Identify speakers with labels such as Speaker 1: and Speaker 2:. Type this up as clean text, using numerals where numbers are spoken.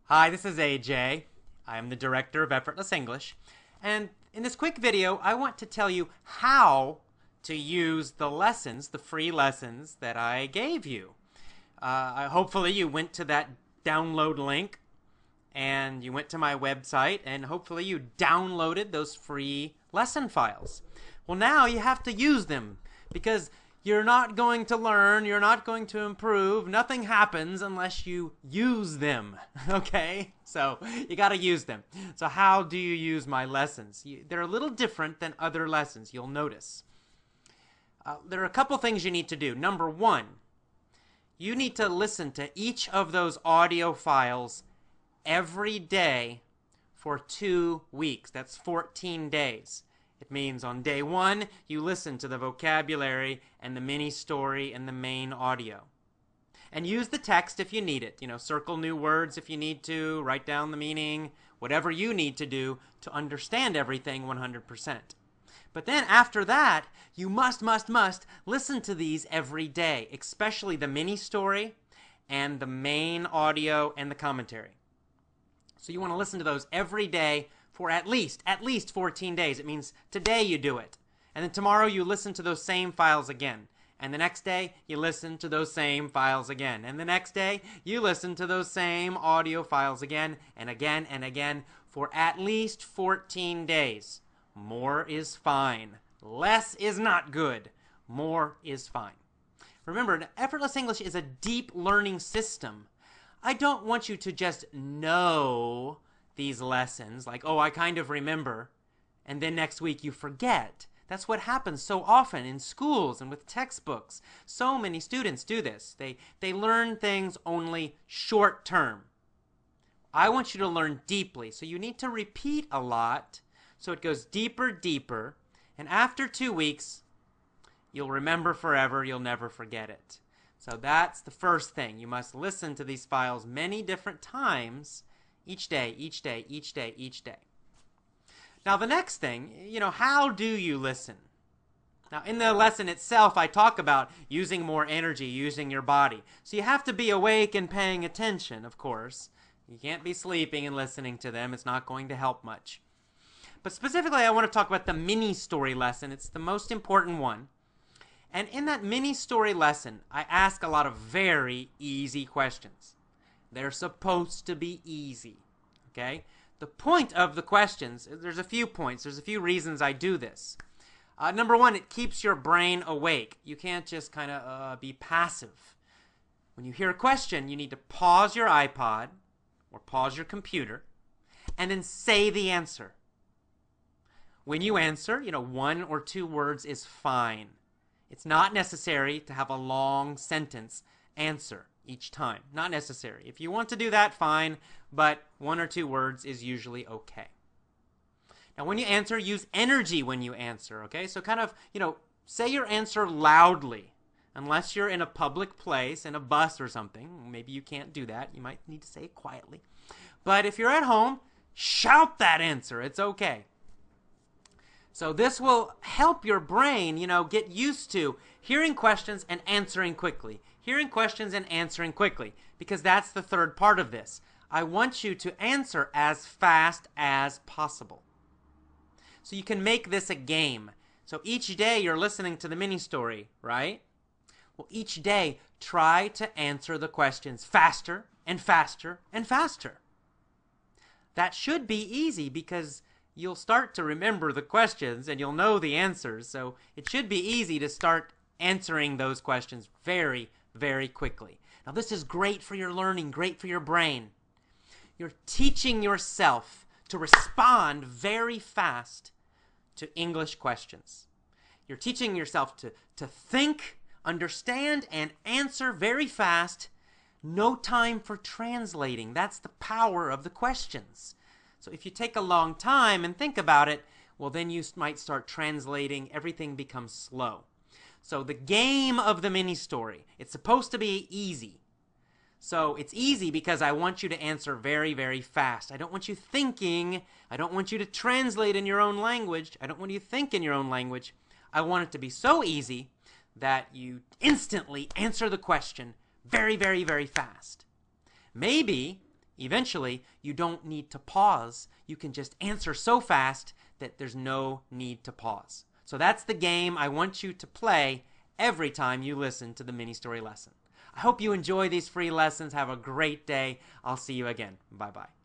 Speaker 1: Hi, this is AJ. I am the director of Effortless English. And in this quick video, I want to tell you how to use the lessons, the free lessons that I gave you. Hopefully you went to that download link and you went to my website and hopefully you downloaded those free lesson files. Well, now you have to use them because you're not going to learn, you're not going to improve, nothing happens unless you use them, okay? So you got to use them. So how do you use my lessons? They're a little different than other lessons, you'll notice. There are a couple things you need to do. Number one, you need to listen to each of those audio files every day for 2 weeks. That's 14 days. It means on day one, you listen to the vocabulary and the mini story and the main audio. And use the text if you need it. Circle new words if you need to, write down the meaning, whatever you need to do to understand everything 100%. But then after that, you must listen to these every day, especially the mini story and the main audio and the commentary. So you want to listen to those every day for at least 14 days. It means today you do it. And then tomorrow you listen to those same files again. And the next day you listen to those same files again. And the next day you listen to those same audio files again and again and again for at least 14 days. More is fine. Less is not good. More is fine. Remember, Effortless English is a deep learning system. I don't want you to just know these lessons, like, oh, I kind of remember, and then next week you forget. That's what happens so often in schools and with textbooks. So many students do this. They learn things only short term. I want you to learn deeply, so you need to repeat a lot so it goes deeper, and after 2 weeks, you'll remember forever, you'll never forget it. So that's the first thing. You must listen to these files many different times each day. Now the next thing, how do you listen? Now in the lesson itself, I talk about using more energy, using your body. So you have to be awake and paying attention, of course. You can't be sleeping and listening to them. It's not going to help much. But specifically, I want to talk about the mini story lesson. It's the most important one. And in that mini story lesson, I ask a lot of very easy questions. They're supposed to be easy, okay? The point of the questions, there's a few points, there's a few reasons I do this. Number one, it keeps your brain awake. You can't just kind of be passive. When you hear a question, you need to pause your iPod or pause your computer and then say the answer. When you answer, 1 or 2 words is fine. It's not necessary to have a long sentence answer each time. Not necessary. If you want to do that, fine, but 1 or 2 words is usually okay. Now, when you answer, use energy when you answer, okay? So kind of, say your answer loudly. Unless you're in a public place, in a bus or something. Maybe you can't do that. You might need to say it quietly. But if you're at home, shout that answer. It's okay. So this will help your brain, get used to hearing questions and answering quickly. Hearing questions and answering quickly. Because that's the third part of this. I want you to answer as fast as possible. So you can make this a game. So each day you're listening to the mini story, right? Well, each day try to answer the questions faster and faster and faster. That should be easy because you'll start to remember the questions and you'll know the answers. So it should be easy to start answering those questions very, very quickly. Now this is great for your learning, great for your brain. You're teaching yourself to respond very fast to English questions. You're teaching yourself to think, understand, and answer very fast. No time for translating. That's the power of the questions. So if you take a long time and think about it, well, then you might start translating. Everything becomes slow. So the game of the mini story, it's supposed to be easy. So it's easy because I want you to answer very, very fast. I don't want you thinking. I don't want you to translate in your own language. I don't want you to think in your own language. I want it to be so easy that you instantly answer the question very, very, very fast. Maybe Eventually, you don't need to pause. You can just answer so fast that there's no need to pause. So that's the game I want you to play every time you listen to the mini story lesson. I hope you enjoy these free lessons. Have a great day. I'll see you again. Bye-bye.